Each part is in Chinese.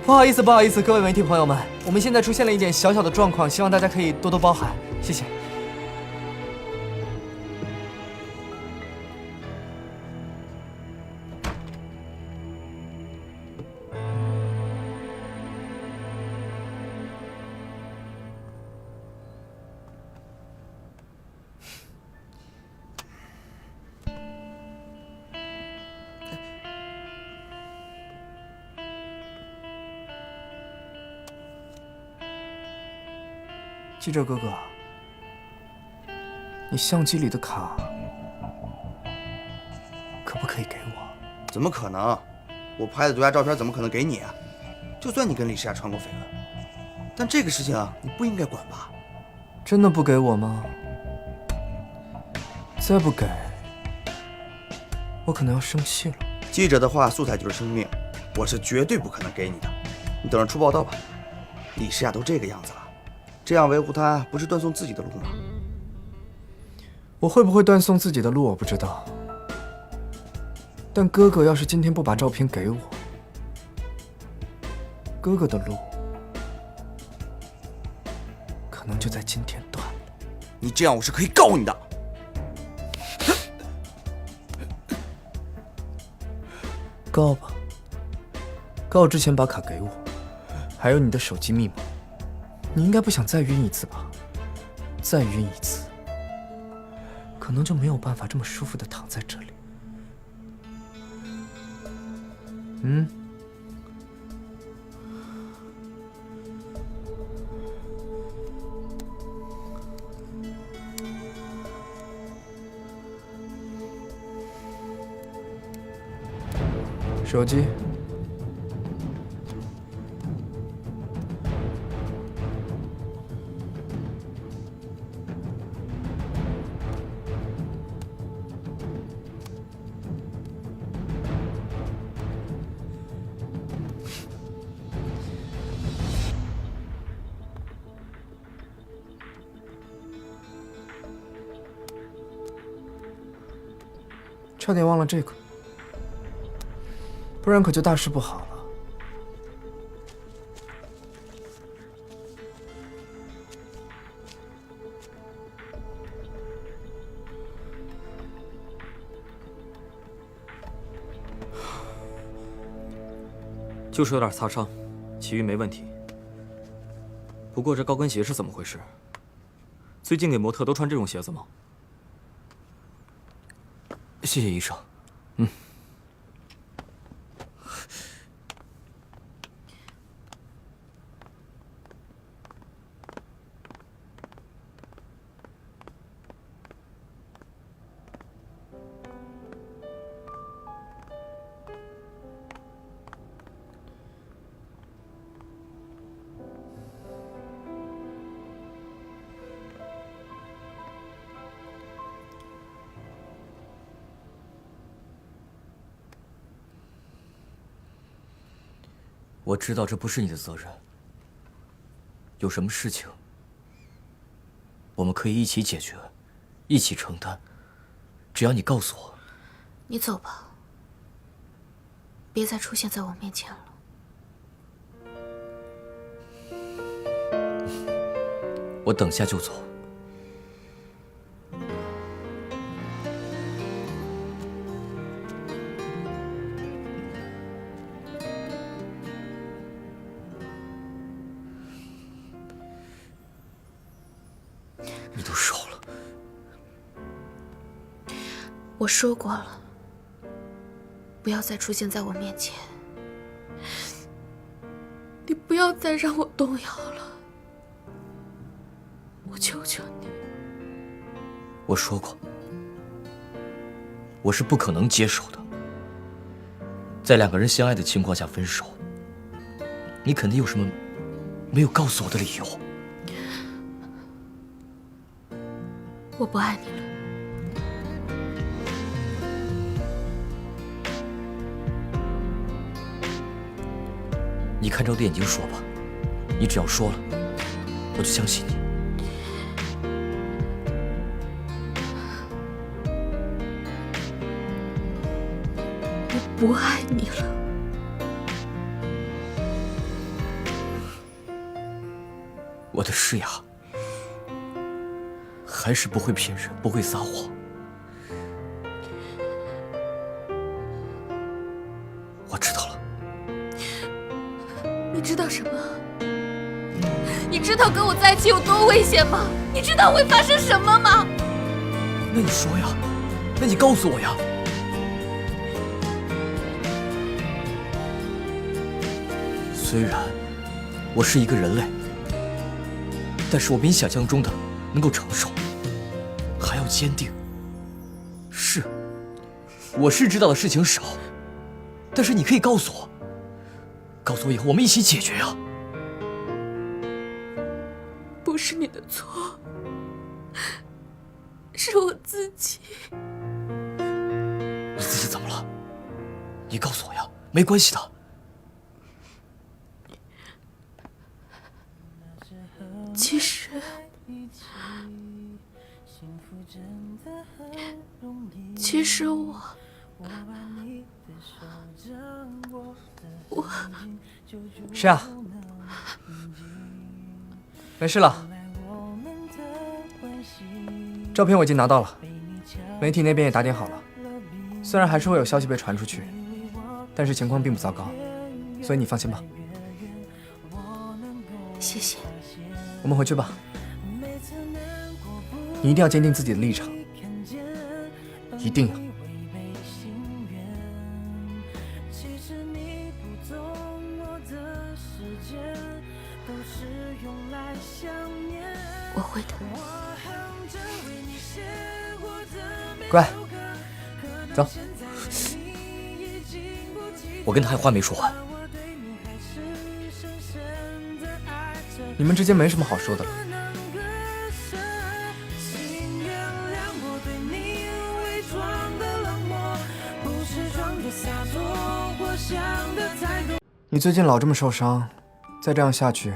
不好意思，不好意思，各位媒体朋友们，我们现在出现了一点小小的状况，希望大家可以多多包涵，谢谢。记者哥哥，你相机里的卡可不可以给我？怎么可能？我拍的独家照片怎么可能给你啊？就算你跟李诗雅传过绯闻，但这个事情你不应该管吧？真的不给我吗？再不给，我可能要生气了。记者的话，素材就是生命，我是绝对不可能给你的。你等着出报道吧。李诗雅都这个样子了，这样维护她不是断送自己的路吗？我会不会断送自己的路，我不知道。但哥哥要是今天不把照片给我，哥哥的路可能就在今天断了。你这样我是可以告你的。告吧，告之前把卡给我，还有你的手机密码。你应该不想再晕一次吧？再晕一次，可能就没有办法这么舒服地躺在这里。手机。差点忘了这个，不然可就大事不好了。就是有点擦伤，其余没问题。不过这高跟鞋是怎么回事？最近给模特都穿这种鞋子吗？谢谢医生。我知道这不是你的责任。有什么事情，我们可以一起解决，一起承担。只要你告诉我。你走吧，别再出现在我面前了。我等下就走。你都瘦了。我说过了，不要再出现在我面前。你不要再让我动摇了，我求求你。我说过，我是不可能接受的。在两个人相爱的情况下分手，你肯定有什么没有告诉我的理由。我不爱你了。你看着我的眼睛说吧，你只要说了，我就相信你。我不爱你了。我的诗雅还是不会骗人，不会撒谎。我知道了。你知道什么？你知道跟我在一起有多危险吗？你知道会发生什么吗？那你说呀，那你告诉我呀。虽然我是一个人类，但是我比你想象中的能够承受，还要坚定。是，我是知道的事情少，但是你可以告诉我，告诉我以后我们一起解决啊。不是你的错，是我自己。你自己怎么了？你告诉我呀，没关系的。其实我是啊，没事了。照片我已经拿到了，媒体那边也打点好了。虽然还是会有消息被传出去，但是情况并不糟糕，所以你放心吧。谢谢。我们回去吧。你一定要坚定自己的立场，一定要。我会的。乖，走。我跟他还话没说完。你们之间没什么好说的了。你最近老这么受伤，再这样下去，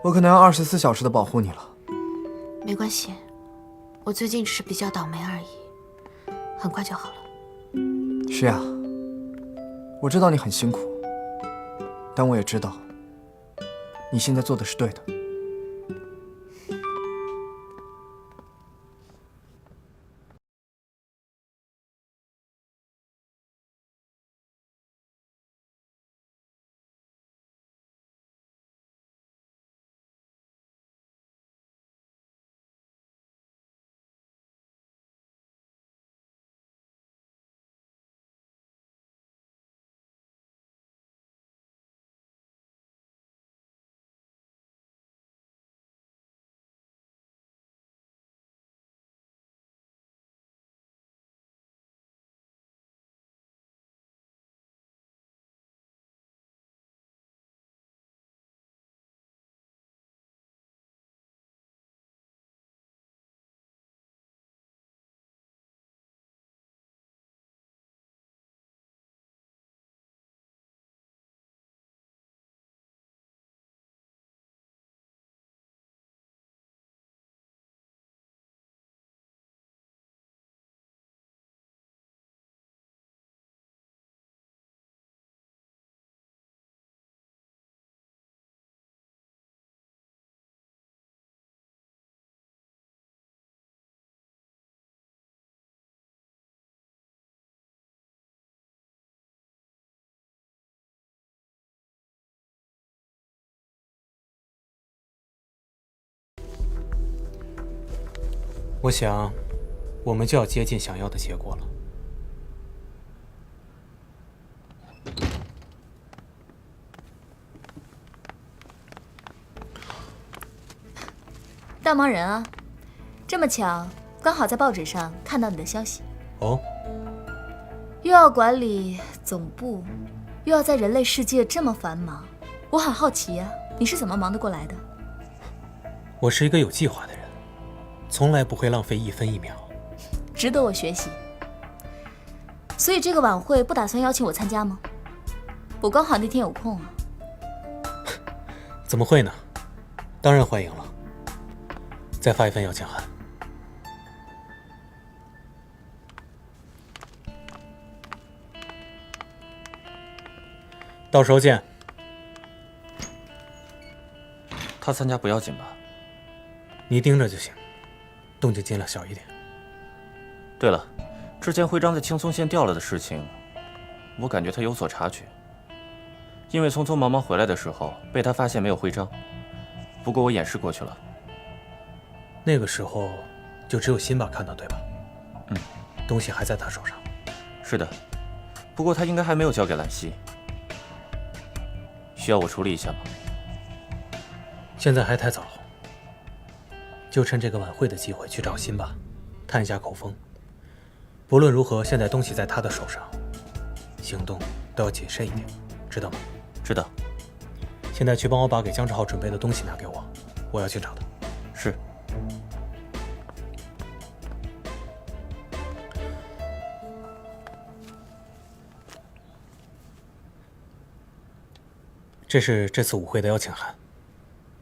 我可能要24小时的保护你了。没关系，我最近只是比较倒霉而已，很快就好了。是呀，我知道你很辛苦，但我也知道，你现在做的是对的。我想，我们就要接近想要的结果了。大忙人啊，这么巧，刚好在报纸上看到你的消息。哦，又要管理总部，又要在人类世界这么繁忙，我很好奇啊，你是怎么忙得过来的？我是一个有计划的人，从来不会浪费1分1秒。值得我学习。所以这个晚会不打算邀请我参加吗？我刚好那天有空啊。怎么会呢？当然欢迎了。再发一份邀请函。到时候见。他参加不要紧吧？你盯着就行，动静尽量小一点。对了，之前徽章在青松县掉了的事情，我感觉他有所察觉。因为匆匆忙忙回来的时候，被他发现没有徽章，不过我掩饰过去了。那个时候，就只有辛巴看到，对吧？嗯，东西还在他手上。是的，不过他应该还没有交给兰溪。需要我处理一下吗？现在还太早，就趁这个晚会的机会去找辛巴，探一下口风。不论如何，现在东西在他的手上，行动都要谨慎一点，知道吗？知道。现在去帮我把给江志浩准备的东西拿给我，我要去找他。是。这是这次舞会的邀请函。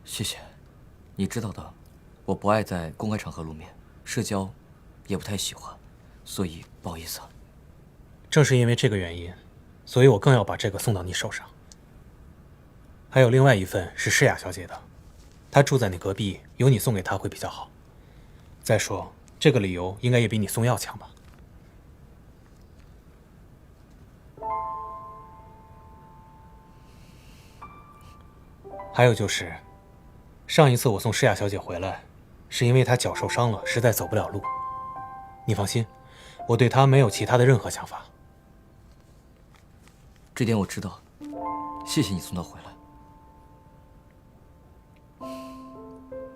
谢谢。你知道的，我不爱在公开场合露面，社交也不太喜欢，所以不好意思啊。正是因为这个原因，所以我更要把这个送到你手上。还有另外一份是诗雅小姐的，她住在你隔壁，由你送给她会比较好。再说，这个理由应该也比你送药强吧？还有就是，上一次我送诗雅小姐回来，是因为她脚受伤了，实在走不了路。你放心，我对她没有其他的任何想法。这点我知道，谢谢你送她回来。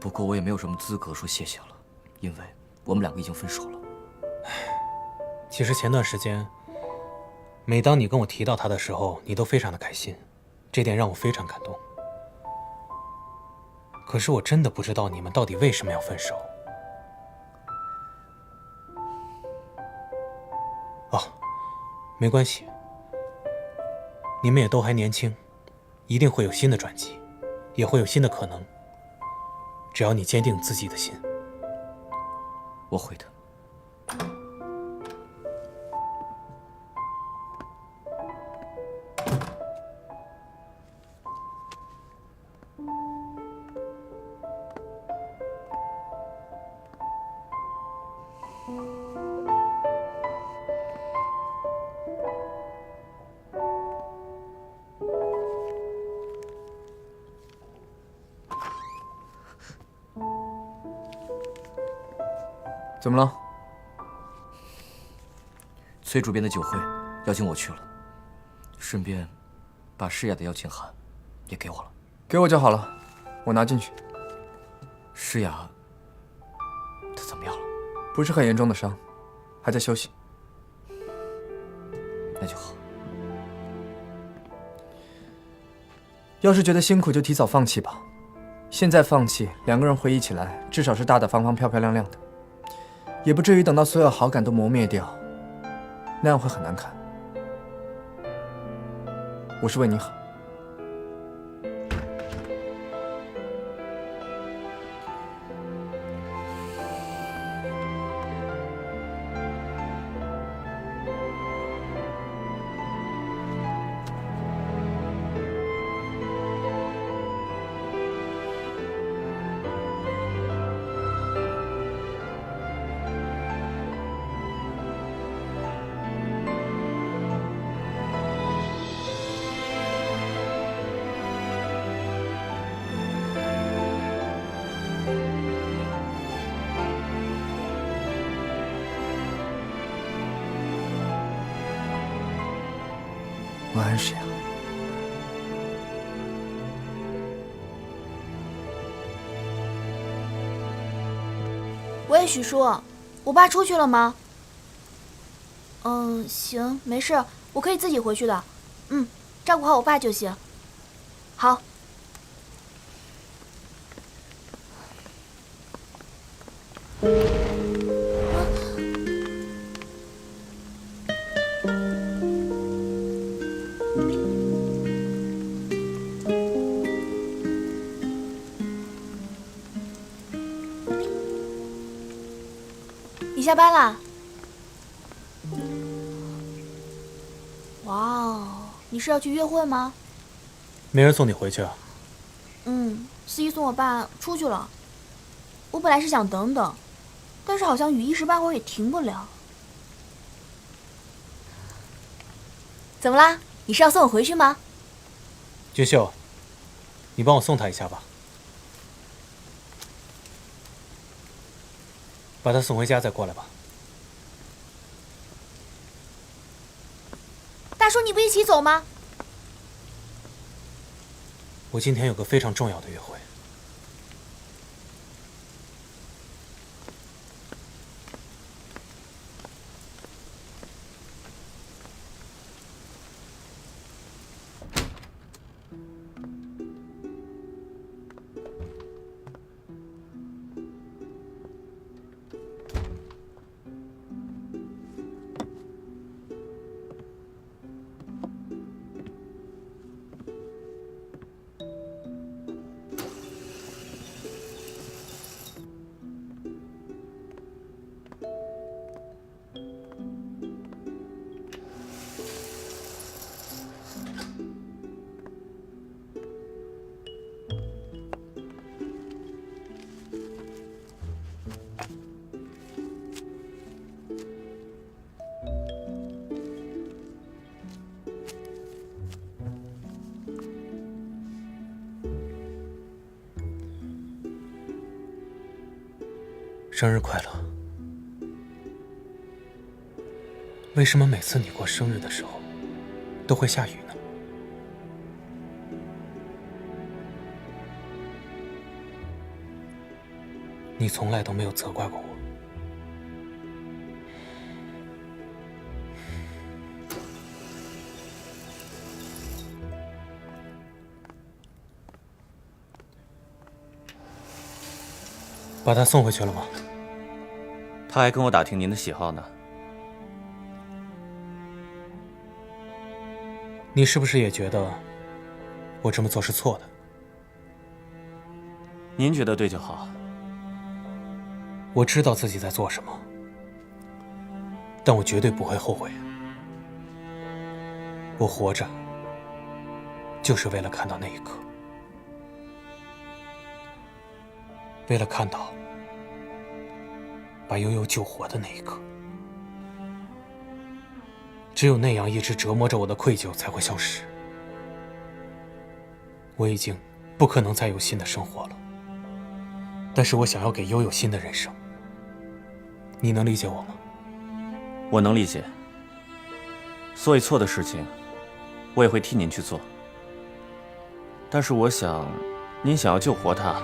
不过我也没有什么资格说谢谢了，因为我们两个已经分手了。其实前段时间，每当你跟我提到她的时候，你都非常的开心，这点让我非常感动。可是我真的不知道你们到底为什么要分手。哦，没关系，你们也都还年轻，一定会有新的转机，也会有新的可能。只要你坚定自己的心。我会的。怎么了？崔主编的酒会邀请我去了，顺便把诗雅的邀请函也给我了。给我就好了，我拿进去。诗雅，她怎么样了？不是很严重的伤，还在休息。那就好。要是觉得辛苦，就提早放弃吧。现在放弃，两个人回忆起来，至少是大大方方、漂漂亮亮的。也不至于等到所有好感都磨灭掉，那样会很难看。我是为你好。晚安，诗雅。喂，许叔，我爸出去了吗？行，没事，我可以自己回去的。照顾好我爸就行。好。你下班啦？哇哦，你是要去约会吗？没人送你回去啊？司仪送我爸出去了。我本来是想等等，但是好像雨一时半会儿也停不了。怎么啦？你是要送我回去吗？君秀，你帮我送他一下吧，把他送回家再过来吧。大叔，你不一起走吗？我今天有个非常重要的约会。生日快乐！为什么每次你过生日的时候都会下雨呢？你从来都没有责怪过我。把他送回去了吗？他还跟我打听您的喜好呢。你是不是也觉得我这么做是错的？您觉得对就好。我知道自己在做什么，但我绝对不会后悔。我活着就是为了看到那一刻，为了看到把悠悠救活的那一刻。只有那样，一直折磨着我的愧疚才会消失。我已经不可能再有新的生活了，但是我想要给悠悠新的人生。你能理解我吗？我能理解。所以错的事情，我也会替您去做。但是我想，您想要救活他，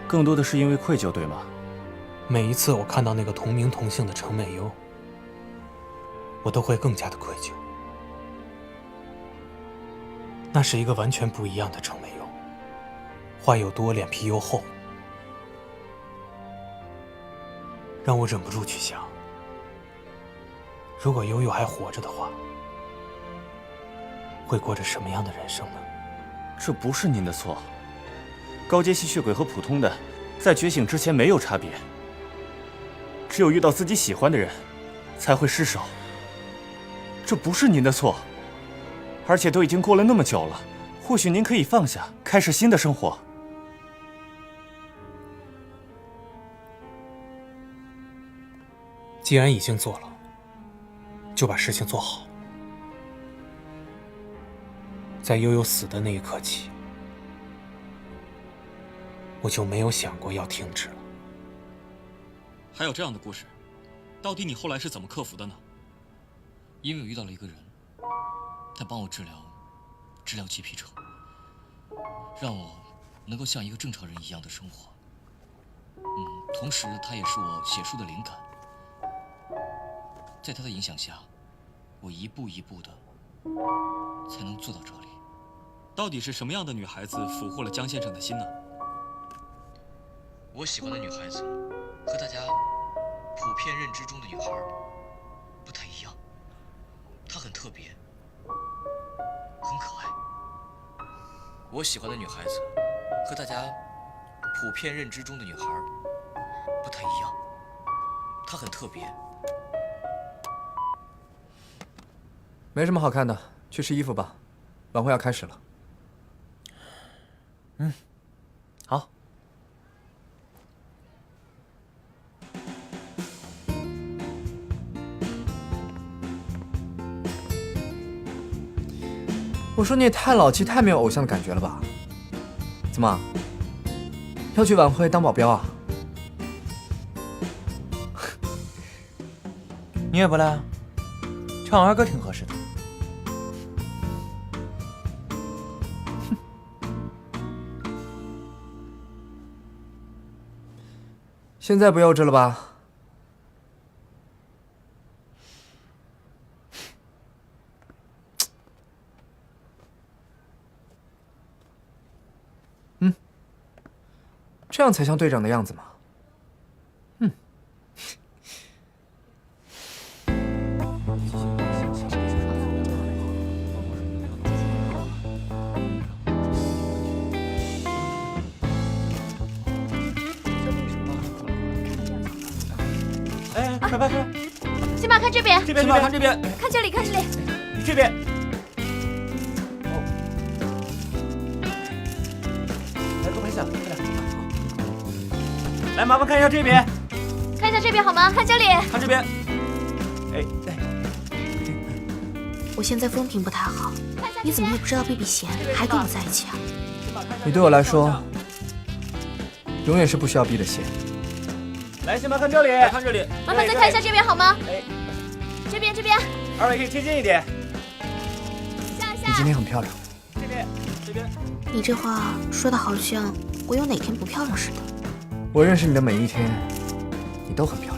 更多的是因为愧疚，对吗？每一次我看到那个同名同姓的程美优，我都会更加的愧疚。那是一个完全不一样的程美优，话又多，脸皮又厚，让我忍不住去想，如果悠悠还活着的话，会过着什么样的人生呢？这不是您的错。高阶吸血鬼和普通的，在觉醒之前没有差别。只有遇到自己喜欢的人，才会失手。这不是您的错，而且都已经过了那么久了，或许您可以放下，开始新的生活。既然已经做了，就把事情做好。在悠悠死的那一刻起，我就没有想过要停止了。还有这样的故事，到底你后来是怎么克服的呢？因为我遇到了一个人，他帮我治疗鸡皮疹，让我能够像一个正常人一样的生活。同时他也是我写书的灵感。在他的影响下，我一步一步的才能做到这里。到底是什么样的女孩子俘获了江先生的心呢？我喜欢的女孩子和大家普遍认知中的女孩不太一样，她很特别，很可爱。我喜欢的女孩子和大家普遍认知中的女孩不太一样，她很特别。没什么好看的，去试衣服吧，晚会要开始了。我说你也太老气，太没有偶像的感觉了吧？怎么，要去晚会当保镖啊？你也不赖，唱儿歌挺合适的。现在不幼稚了吧？这样才像队长的样子嘛。哎，快快快！金马看这边，这边，看这边，看这里，看这里。你这边。来，多拍一下，快点。来，麻烦看一下这边，看一下这边好吗？看这里。看这边。哎，我现在风评不太好，你怎么也不知道避避嫌，还跟我在一起啊？你对我来说，永远是不需要避的嫌。来，先麻看这里，看这里。麻烦再看一下这边好吗？哎，这边，这边。二位可以贴近一点。你今天很漂亮。这边，这边。你这话说的好像我有哪天不漂亮似的。我认识你的每一天，你都很漂亮。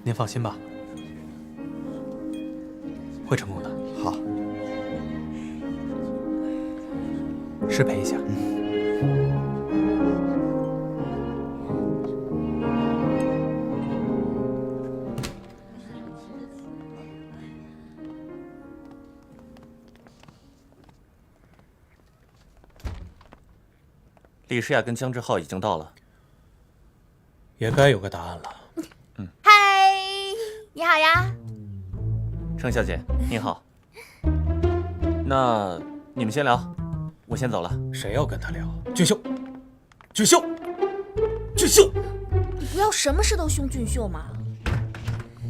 您放心吧，会成功的。好，失陪一下。李诗雅跟江志浩已经到了，也该有个答案了。嗨，你好呀。程小姐，您好。那你们先聊，我先走了。谁要跟他聊？俊秀，俊秀，俊秀！你不要什么事都凶俊秀嘛。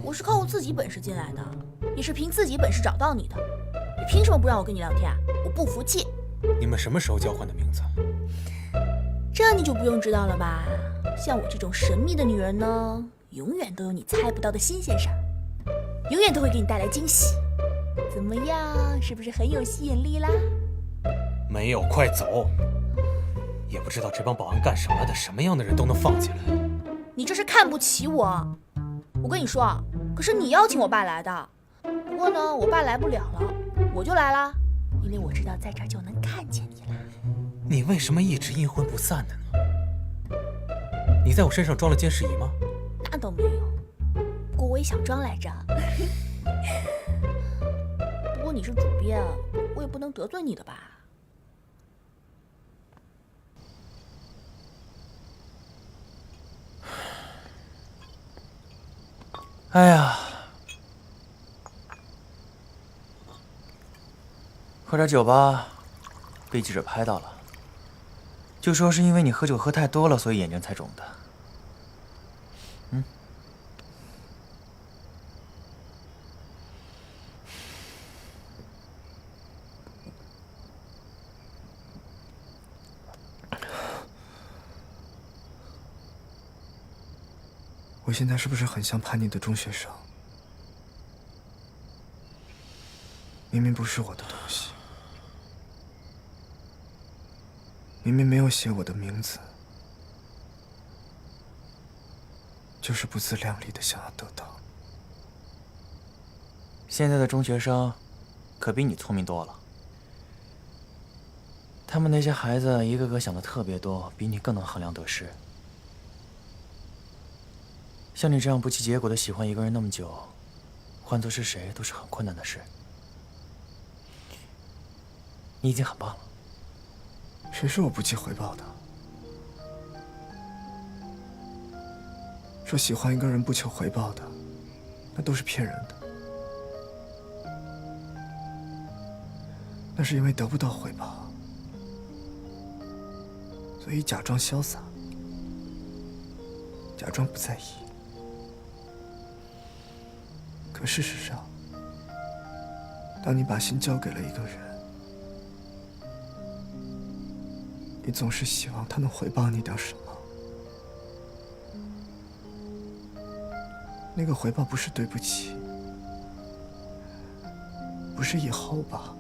我是靠我自己本事进来的，也是凭自己本事找到你的。你凭什么不让我跟你聊天啊？我不服气。你们什么时候交换的名字？这你就不用知道了吧？像我这种神秘的女人呢，永远都有你猜不到的新鲜事儿，永远都会给你带来惊喜。怎么样，是不是很有吸引力啦？没有，快走！也不知道这帮保安干什么的，什么样的人都能放进来。你这是看不起我。我跟你说，可是你邀请我爸来的。不过呢，我爸来不了了，我就来啦，因为我知道在这儿就能看见你啦。你为什么一直阴魂不散的呢？你在我身上装了监视仪吗？那倒没有，不过我也想装来着。不过你是主编，我也不能得罪你的吧？哎呀，喝点酒吧，被记者拍到了，就说是因为你喝酒喝太多了，所以眼睛才肿的。我现在是不是很像叛逆的中学生？明明不是我的东西，明明没有写我的名字，就是不自量力的想要得到。现在的中学生可比你聪明多了，他们那些孩子一个个想的特别多，比你更能衡量得失。像你这样不计结果的喜欢一个人那么久，换作是谁都是很困难的事。你已经很棒了。谁说我不计回报的？说喜欢一个人不求回报的，那都是骗人的。那是因为得不到回报，所以假装潇洒，假装不在意。可事实上，当你把心交给了一个人，你总是希望他能回报你点什么。那个回报不是对不起，不是以后吧，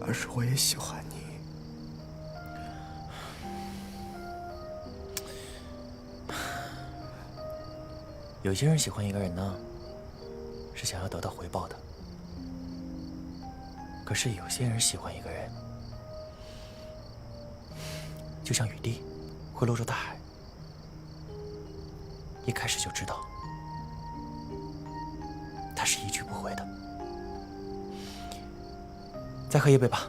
而是我也喜欢你。有些人喜欢一个人呢，是想要得到回报的。可是有些人喜欢一个人，就像雨滴会落入大海，一开始就知道它是一去不回的。再喝一杯吧。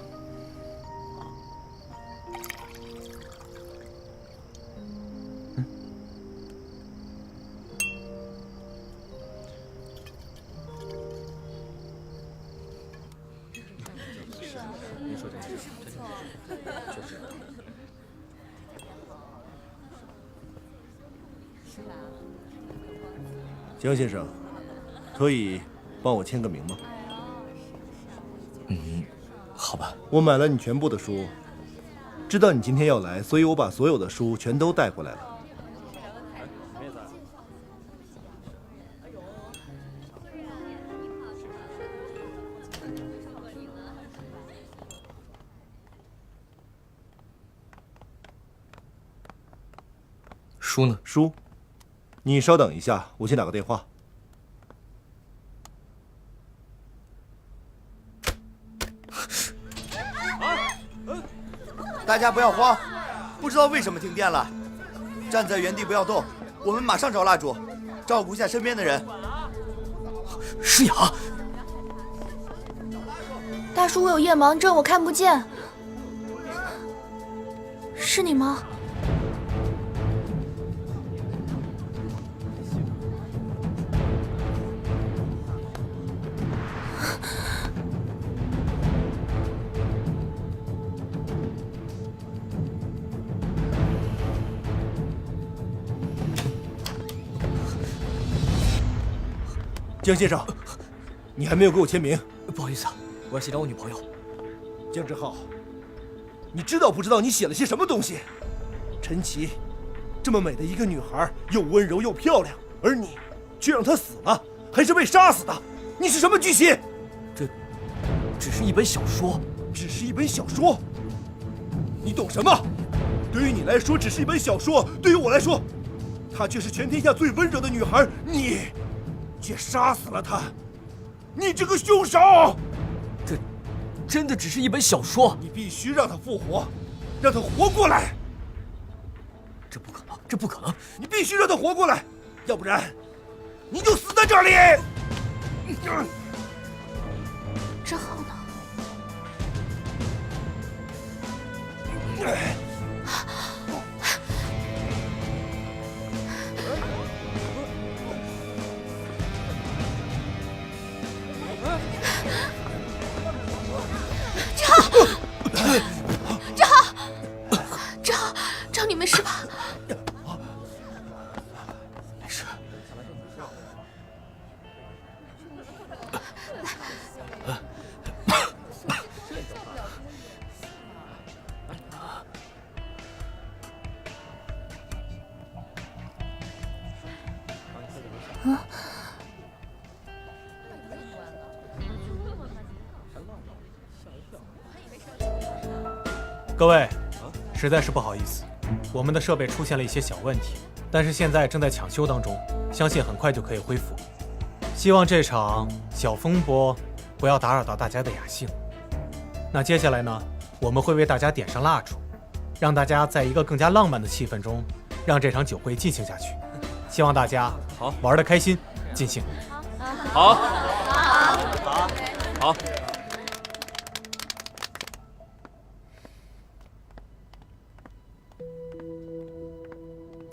江先生，可以帮我签个名吗？好吧。我买了你全部的书，知道你今天要来，所以我把所有的书全都带过来了。书呢？书，你稍等一下，我先打个电话。大家不要慌，不知道为什么停电了，站在原地不要动，我们马上找蜡烛，照顾一下身边的人。诗雅，大叔，我有夜盲症，我看不见。是你吗？江先生，你还没有给我签名。不好意思啊，我要去找我女朋友。江志浩，你知道不知道你写了些什么东西？陈琦，这么美的一个女孩，又温柔又漂亮，而你却让她死了，还是被杀死的。你是什么居心？这只是一本小说。只是一本小说？你懂什么？对于你来说只是一本小说，对于我来说，她却是全天下最温柔的女孩，你却杀死了她，你这个凶手！这真的只是一本小说。你必须让她复活，让她活过来。这不可能，这不可能！你必须让她活过来，要不然你就死在这里。之后呢？志浩，你没事吧？没事。各位，实在是不好意思，我们的设备出现了一些小问题，但是现在正在抢修当中，相信很快就可以恢复。希望这场小风波不要打扰到大家的雅兴。那接下来呢，我们会为大家点上蜡烛，让大家在一个更加浪漫的气氛中，让这场酒会进行下去。希望大家玩得开心，尽兴。好。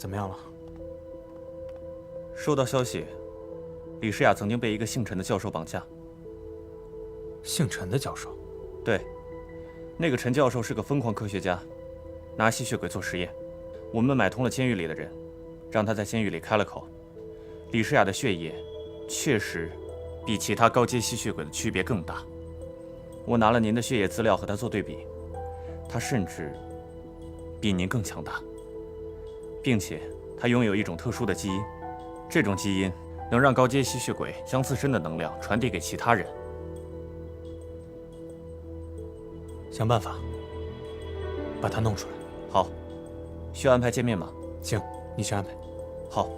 怎么样了？收到消息，李诗雅曾经被一个姓陈的教授绑架。姓陈的教授？对，那个陈教授是个疯狂科学家，拿吸血鬼做实验。我们买通了监狱里的人，让他在监狱里开了口。李诗雅的血液确实比其他高阶吸血鬼的区别更大。我拿了您的血液资料和他做对比，他甚至比您更强大，并且他拥有一种特殊的基因，这种基因能让高阶吸血鬼将自身的能量传递给其他人。想办法把他弄出来。好，需要安排见面吗？行，你去安排。好。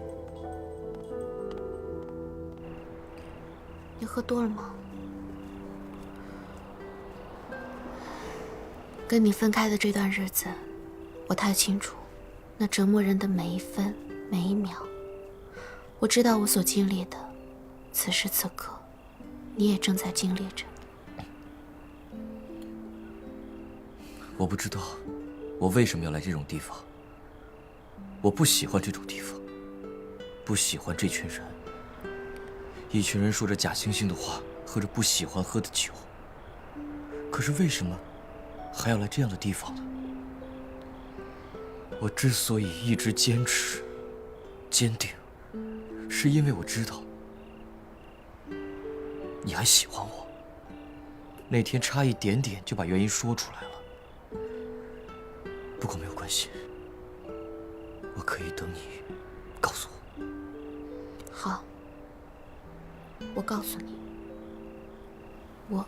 你喝多了吗？跟你分开的这段日子，我太清楚，那折磨人的每一分每一秒。我知道我所经历的，此时此刻，你也正在经历着。我不知道我为什么要来这种地方。我不喜欢这种地方，不喜欢这群人。一群人说着假惺惺的话，喝着不喜欢喝的酒。可是为什么还要来这样的地方呢？我之所以一直坚持、坚定，是因为我知道你还喜欢我。那天差一点点就把原因说出来了。不过没有关系，我可以等你告诉我。好，我告诉你，我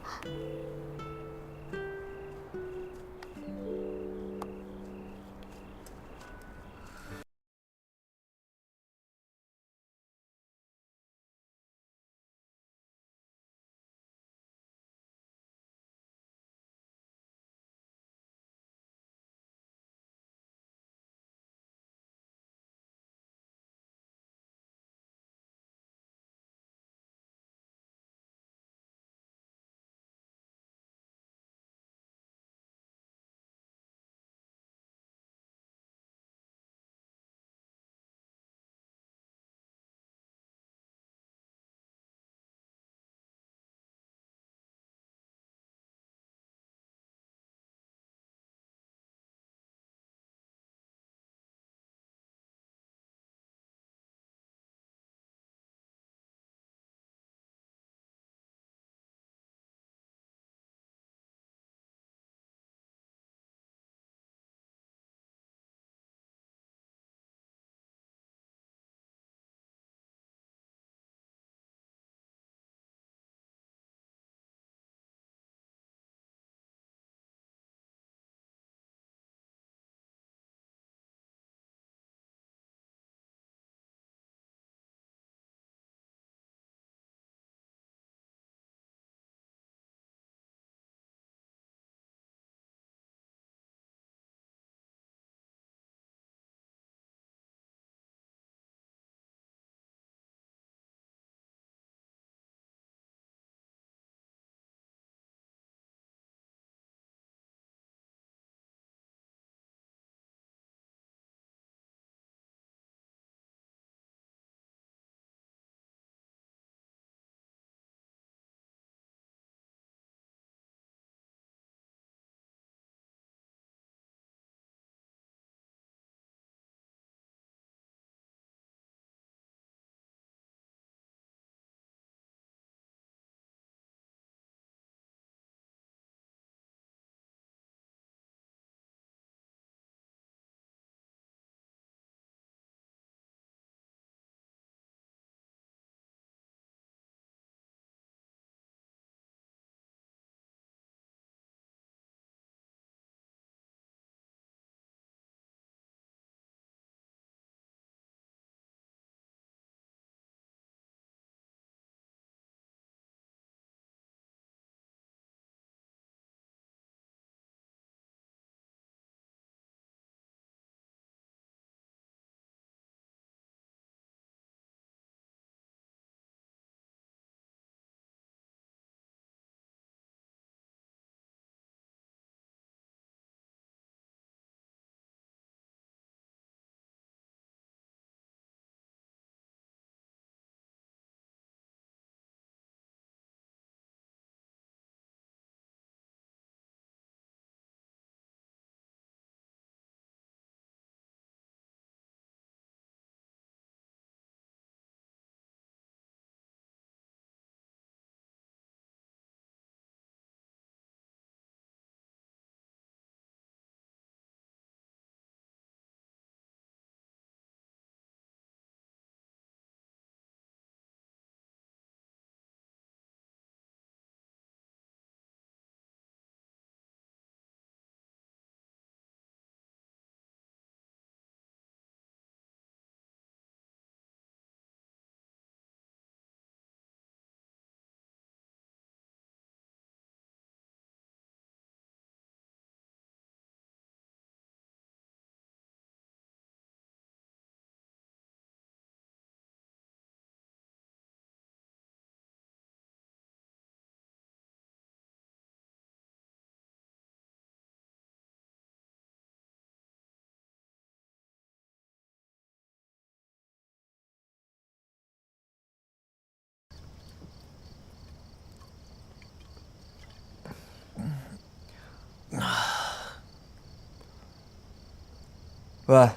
喂，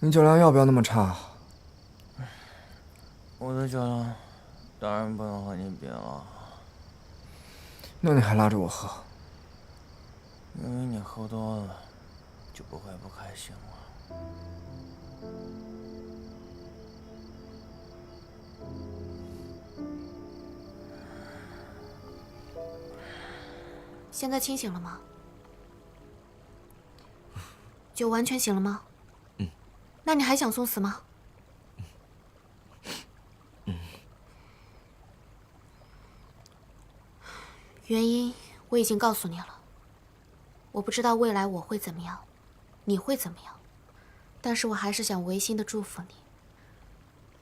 你酒量要不要那么差？我的酒量当然不能和你比了。那你还拉着我喝？因为你喝多了，就不会不开心了。现在清醒了吗？酒完全醒了吗？嗯。那你还想送死吗？原因我已经告诉你了。我不知道未来我会怎么样，你会怎么样，但是我还是想违心的祝福你。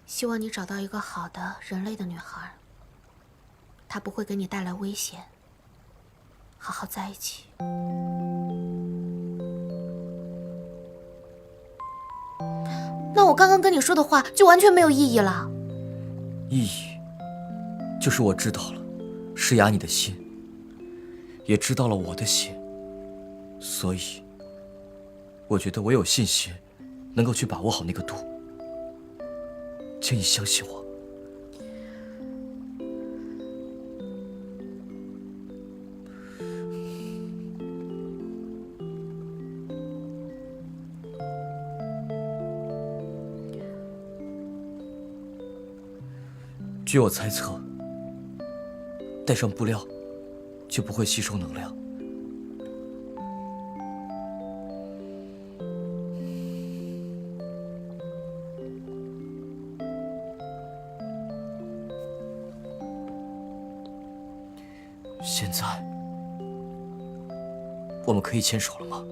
希望你找到一个好的人类的女孩，她不会给你带来危险。好好在一起。那我刚刚跟你说的话就完全没有意义了。意义，就是我知道了，施压你的心，也知道了我的心，所以，我觉得我有信心，能够去把握好那个度。请你相信我。据我猜测，带上布料就不会吸收能量。现在，我们可以牵手了吗？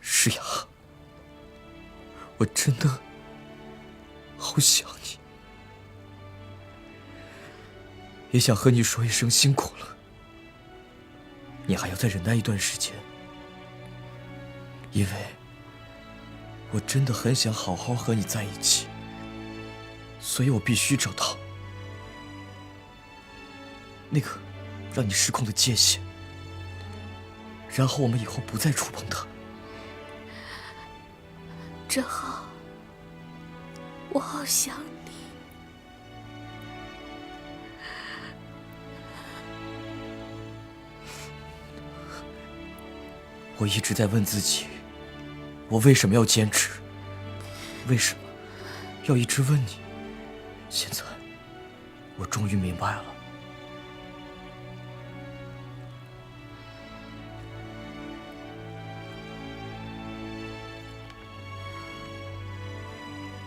诗雅，我真的好想你，也想和你说一声辛苦了。你还要再忍耐一段时间，因为我真的很想好好和你在一起，所以我必须找到那个让你失控的界限，然后我们以后不再触碰它。真好，我好想你。我一直在问自己，我为什么要坚持？为什么要一直问你？现在，我终于明白了。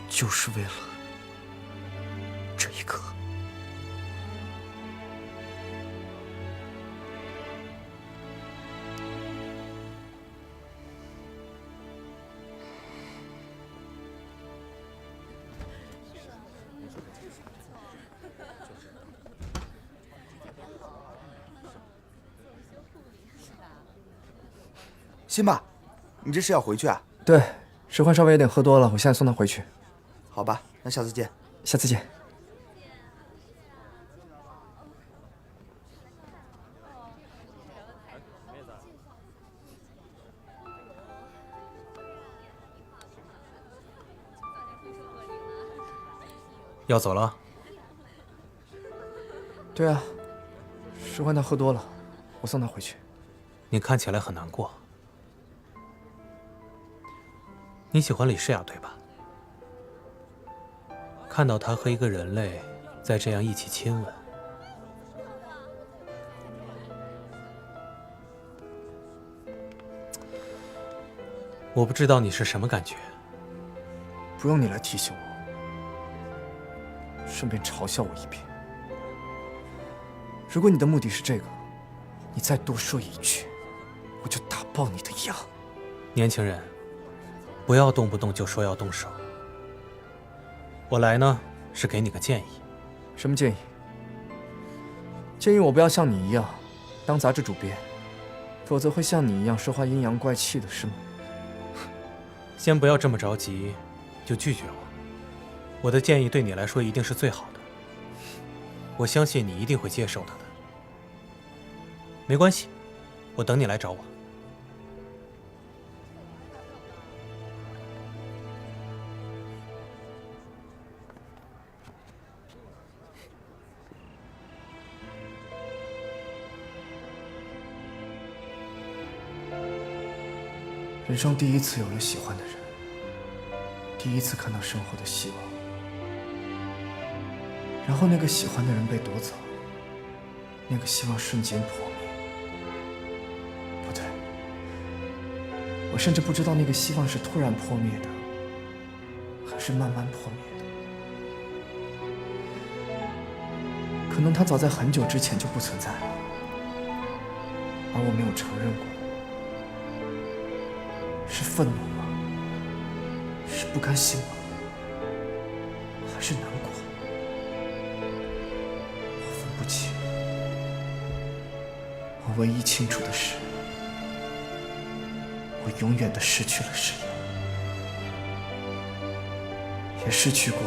就是为了这一刻。辛巴，你这是要回去啊？对，石焕稍微有点喝多了，我现在送他回去。好吧，那下次见。下次见。要走了？对啊，石焕他喝多了，我送他回去。你看起来很难过。你喜欢李诗雅对吧？看到她和一个人类在这样一起亲吻，我不知道你是什么感觉。不用你来提醒我，顺便嘲笑我一遍。如果你的目的是这个，你再多说一句，我就打爆你的牙！年轻人，不要动不动就说要动手。我来呢，是给你个建议。什么建议？建议我不要像你一样，当杂志主编，否则会像你一样说话阴阳怪气的，是吗？先不要这么着急，就拒绝我。我的建议对你来说一定是最好的，我相信你一定会接受它的。没关系，我等你来找我。人生第一次有了喜欢的人，第一次看到生活的希望，然后那个喜欢的人被夺走，那个希望瞬间破灭。不对，我甚至不知道那个希望是突然破灭的，还是慢慢破灭的。可能它早在很久之前就不存在了，而我没有承认过。是愤怒吗？是不甘心吗？还是难过？我分不清。我唯一清楚的是，我永远的失去了室友，也失去过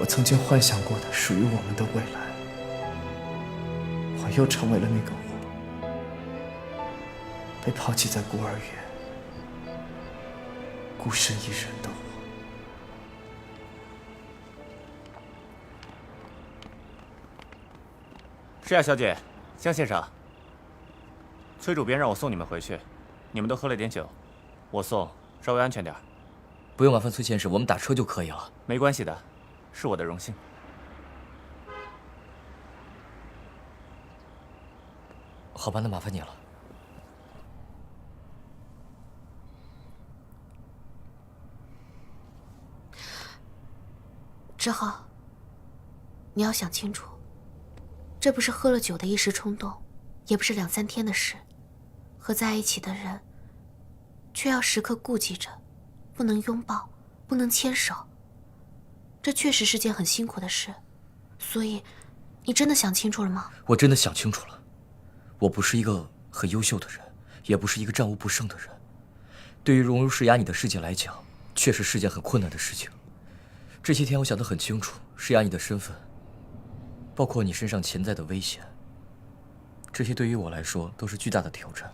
我曾经幻想过的属于我们的未来。我又成为了那个我，被抛弃在孤儿院，孤身一人的我。诗雅小姐，江先生，崔主编让我送你们回去，你们都喝了点酒，我送稍微安全点。不用麻烦崔先生，我们打车就可以了。没关系的，是我的荣幸。好吧，那麻烦你了。志浩，你要想清楚，这不是喝了酒的一时冲动，也不是2、3天的事。和在一起的人，却要时刻顾忌着，不能拥抱，不能牵手。这确实是件很辛苦的事，所以，你真的想清楚了吗？我真的想清楚了，我不是一个很优秀的人，也不是一个战无不胜的人。对于融入施雅你的世界来讲，确实是件很困难的事情。这些天我想得很清楚，施雅你的身份，包括你身上潜在的危险，这些对于我来说都是巨大的挑战。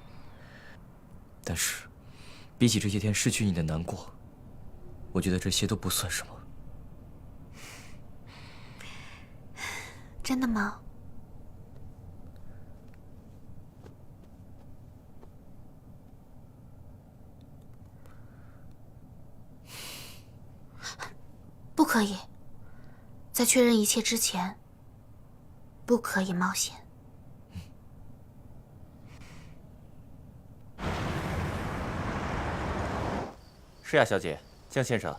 但是，比起这些天失去你的难过，我觉得这些都不算什么。真的吗？不可以，在确认一切之前，不可以冒险。诗雅小姐，江先生，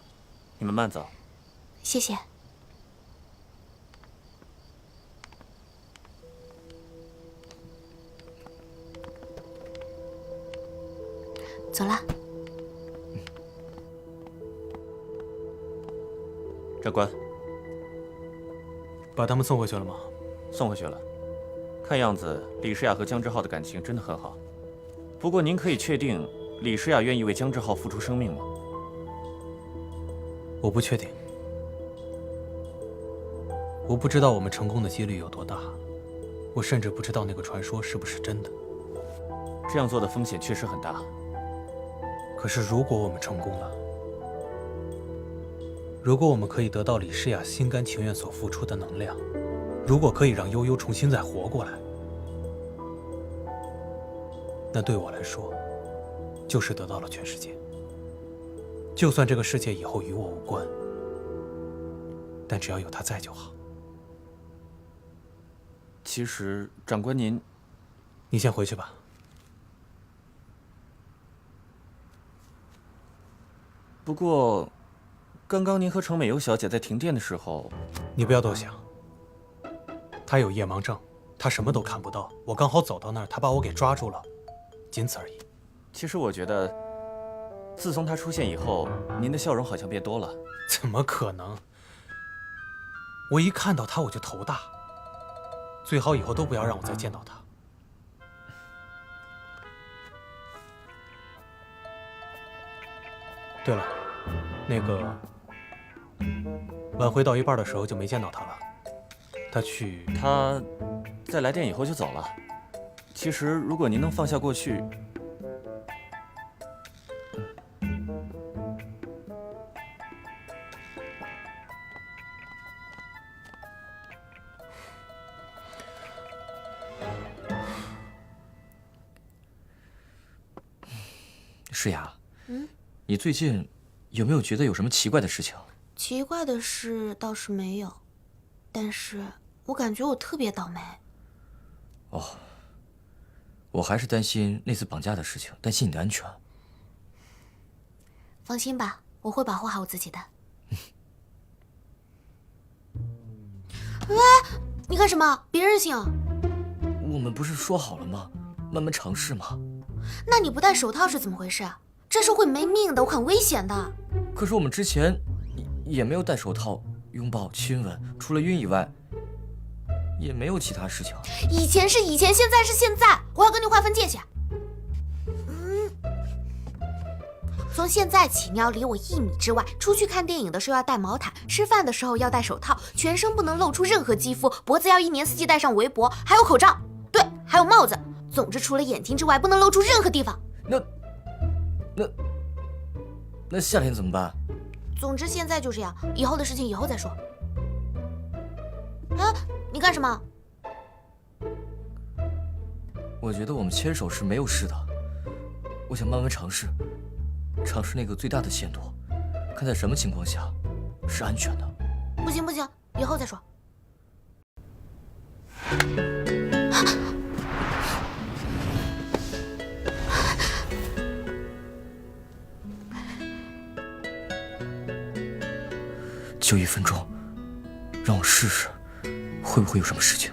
你们慢走。谢谢。走了。长官，把他们送回去了吗？送回去了。看样子李诗雅和江之浩的感情真的很好。不过您可以确定李诗雅愿意为江之浩付出生命吗？我不确定。我不知道我们成功的几率有多大，我甚至不知道那个传说是不是真的。这样做的风险确实很大。可是如果我们成功了，如果我们可以得到李诗雅心甘情愿所付出的能量，如果可以让悠悠重新再活过来，那对我来说，就是得到了全世界。就算这个世界以后与我无关，但只要有他在就好。其实，长官您先回去吧。不过，刚刚您和程美优小姐在停电的时候，你不要多想。她有夜盲症，他什么都看不到，我刚好走到那儿，他把我给抓住了，仅此而已。其实我觉得，自从他出现以后，您的笑容好像变多了。怎么可能？我一看到他我就头大，最好以后都不要让我再见到他。对了，那个晚会到一半的时候就没见到他了，他在来电以后就走了。其实如果您能放下过去，诗雅，你最近有没有觉得有什么奇怪的事情？奇怪的事倒是没有，但是我感觉我特别倒霉。哦，我还是担心那次绑架的事情，担心你的安全。放心吧，我会保护好我自己的。喂，你干什么？别任性！我们不是说好了吗？慢慢尝试吗？那你不戴手套是怎么回事？这是会没命的，我很危险的。可是我们之前也没有戴手套、拥抱、亲吻，除了晕以外，也没有其他事情。以前是以前，现在是现在，我要跟你划分界限。从现在起，你要离我1米之外。出去看电影的时候要戴毛毯，吃饭的时候要戴手套，全身不能露出任何肌肤，脖子要1年4季戴上围脖，还有口罩，对，还有帽子。总之，除了眼睛之外，不能露出任何地方。那夏天怎么办？总之，现在就这样，以后的事情以后再说。啊，你干什么？我觉得我们牵手是没有事的。我想慢慢尝试那个最大的限度，看在什么情况下是安全的。不行不行，以后再说。就1分钟，让我试试，会不会有什么事情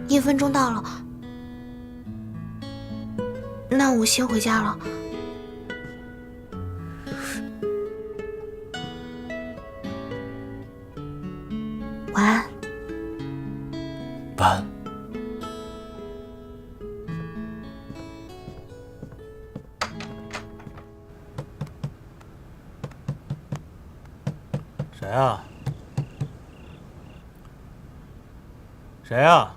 ？1分钟到了，那我先回家了。晚安。晚安。谁啊？谁啊？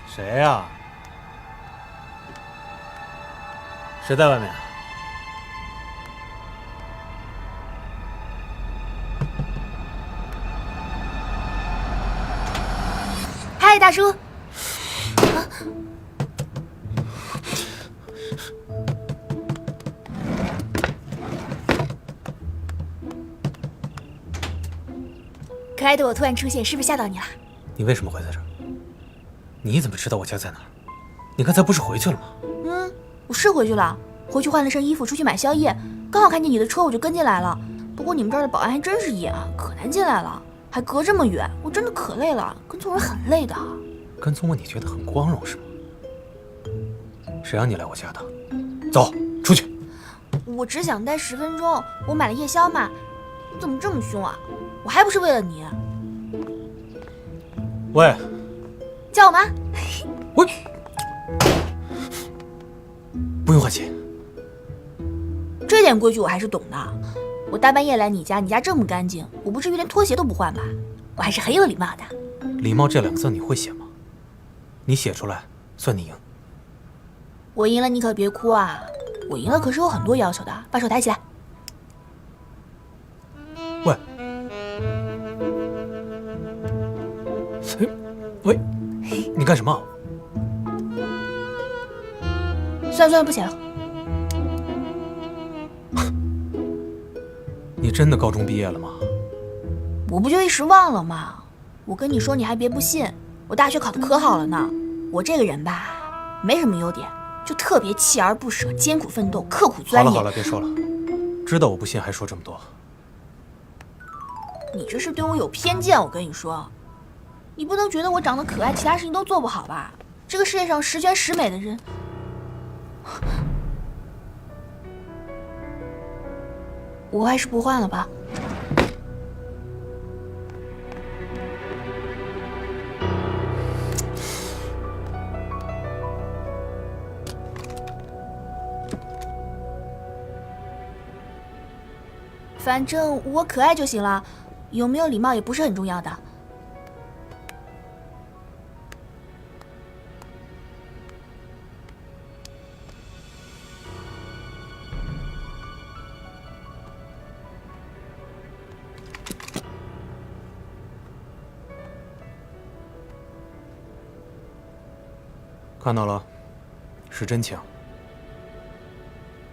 谁呀？谁在外面？嗨，大叔。可爱的我突然出现，是不是吓到你了？你为什么会在这儿？你怎么知道我家在哪儿？你刚才不是回去了吗？我是回去了，回去换了身衣服，出去买宵夜，刚好看见你的车，我就跟进来了。不过你们这儿的保安还真是严，可难进来了，还隔这么远，我真的可累了。跟踪人很累的。跟踪我你觉得很光荣是吗？谁让你来我家的？走，出去！我只想待10分钟，我买了夜宵嘛。你怎么这么凶啊？我还不是为了你。喂，叫我妈。喂，不用换鞋。这点规矩我还是懂的。我大半夜来你家，你家这么干净，我不至于连拖鞋都不换吧？我还是很有礼貌的。礼貌这2个字你会写吗？你写出来，算你赢。我赢了，你可别哭啊！我赢了可是有很多要求的，把手抬起来。喂，喂，你干什么？算了，不写了。你真的高中毕业了吗？我不就一时忘了吗？我跟你说，你还别不信，我大学考得可好了呢。我这个人吧，没什么优点，就特别锲而不舍、艰苦奋斗、刻苦钻研。好了，别说了，知道我不信还说这么多。你这是对我有偏见，我跟你说，你不能觉得我长得可爱，其他事情都做不好吧？这个世界上十全十美的人，我还是不换了吧。反正我可爱就行了，有没有礼貌也不是很重要的。看到了，是真枪。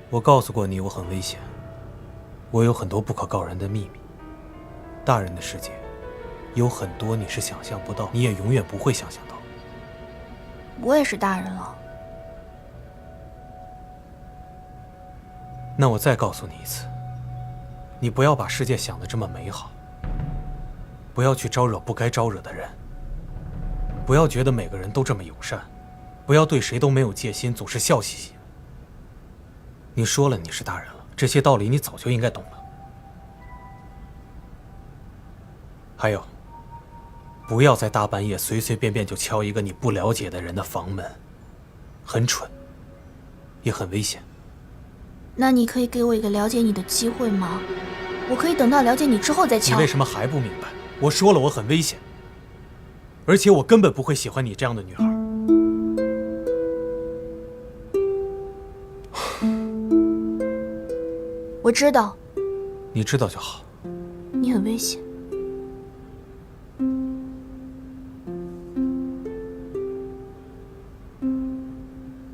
我告诉过你，我很危险，我有很多不可告人的秘密。大人的世界，有很多你是想象不到，你也永远不会想象到。我也是大人了。那我再告诉你一次，你不要把世界想得这么美好，不要去招惹不该招惹的人，不要觉得每个人都这么友善。不要对谁都没有戒心，总是笑嘻嘻。你说了你是大人了，这些道理你早就应该懂了。还有，不要在大半夜随随便便就敲一个你不了解的人的房门，很蠢，也很危险。那你可以给我一个了解你的机会吗？我可以等到了解你之后再敲。你为什么还不明白？我说了，我很危险，而且我根本不会喜欢你这样的女孩。我知道，你知道就好。你很危险。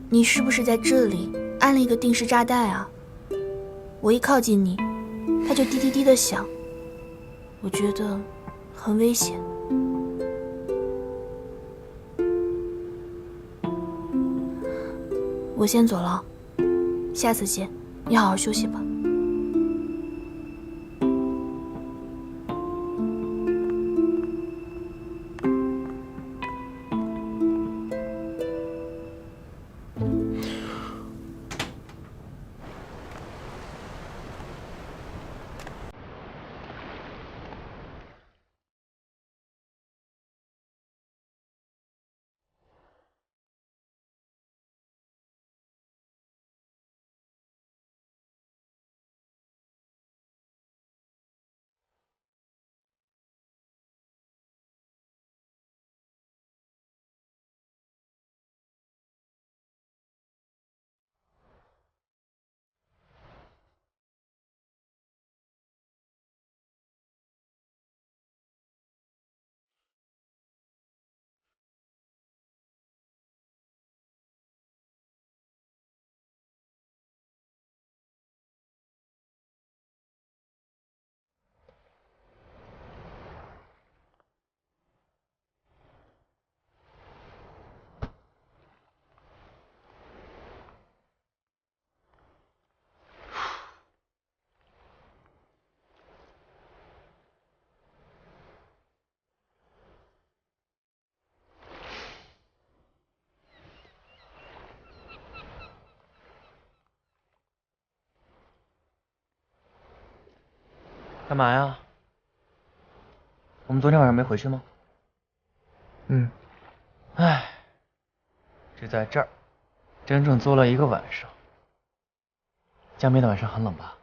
你是不是在这里安了一个定时炸弹啊？我一靠近你，它就滴滴滴的响，我觉得很危险。我先走了，下次见，你好好休息吧。干嘛呀？我们昨天晚上没回去吗？唉，就在这儿，整整坐了1个晚上。江边的晚上很冷吧？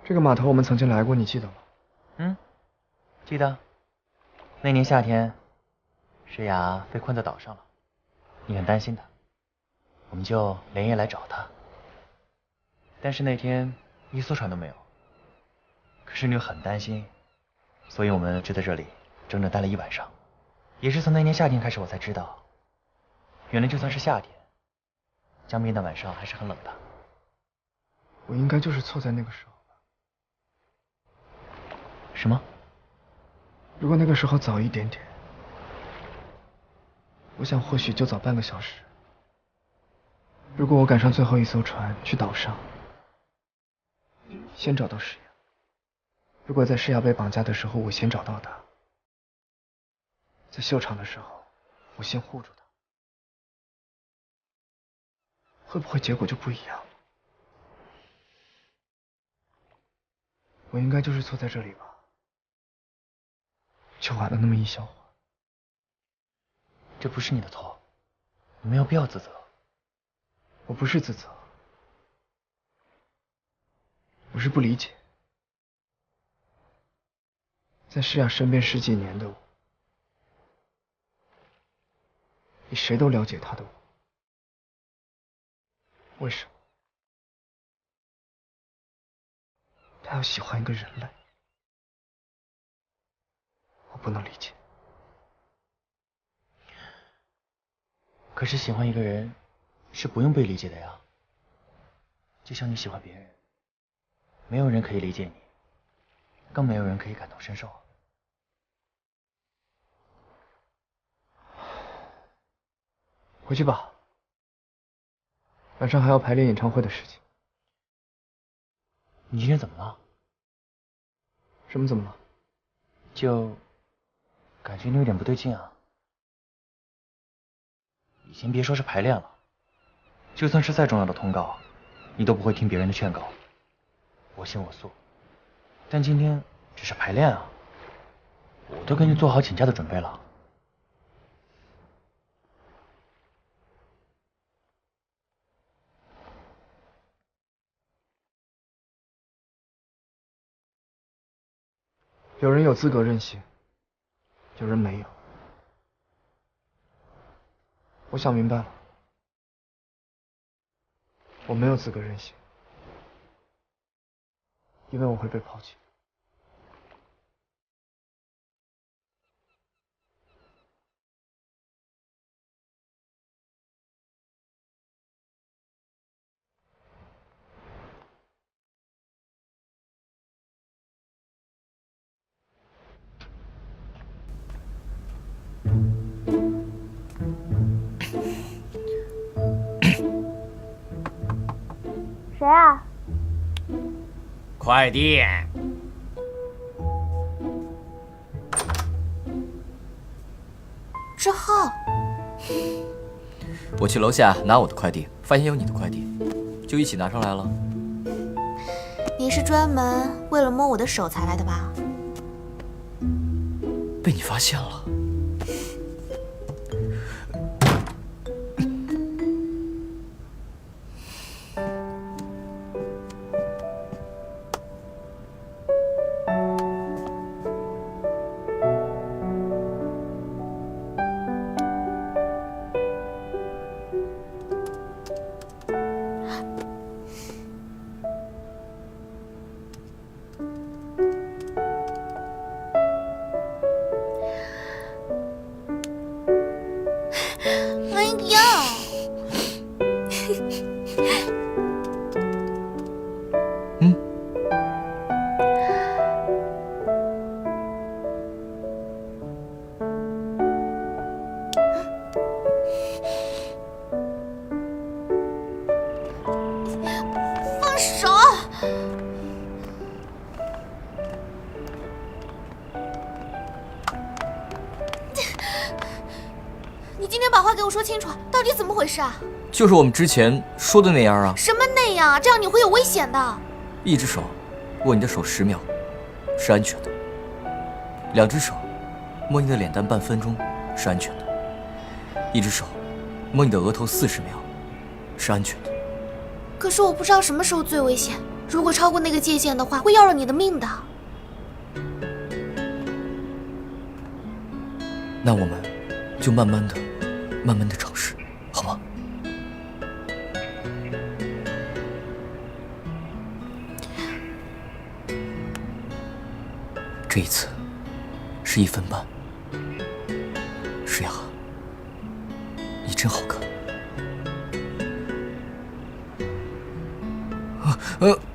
这个码头我们曾经来过，你记得吗？嗯，记得。那年夏天，诗雅被困在岛上了，你很担心她，我们就连夜来找她。但是那天一艘船都没有。可是你又很担心，所以我们就在这里整整待了1晚上。也是从那年夏天开始，我才知道，原来就算是夏天，江边的晚上还是很冷的。我应该就是错在那个时候。什么？如果那个时候早一点点，我想或许就早半个小时。如果我赶上最后一艘船去岛上，先找到诗雅。如果在诗雅被绑架的时候我先找到她，在秀场的时候我先护住她，会不会结果就不一样？我应该就是错在这里吧，就晚了那么一小会儿。这不是你的错，你没有必要自责。我不是自责，我是不理解，在诗雅身边10几年的我，比谁都了解她的我，为什么她要喜欢一个人类？我不能理解。可是喜欢一个人是不用被理解的呀，就像你喜欢别人，没有人可以理解你，更没有人可以感同身受。回去吧，晚上还要排练演唱会的事情。你今天怎么了？什么怎么了？就感觉你有点不对劲啊。以前别说是排练了，就算是再重要的通告，你都不会听别人的劝告，我行我素。但今天只是排练啊，我都给你做好请假的准备了。有人有资格任性，有人没有。我想明白了，我没有资格任性，因为我会被抛弃。谁啊？快递。志浩，我去楼下拿我的快递，发现有你的快递，就一起拿上来了。你是专门为了摸我的手才来的吧？被你发现了。哎呀！放手！你今天把话给我说清楚，到底怎么回事啊？就是我们之前说的那样啊。什么那样啊？这样你会有危险的。一只手握你的手10秒是安全的，2只手摸你的脸蛋半分钟是安全的，1只手摸你的额头40秒是安全的。可是我不知道什么时候最危险，如果超过那个界限的话，会要了你的命的。那我们就慢慢的尝试，好吗？这一次是1分半。诗雅，你真好看。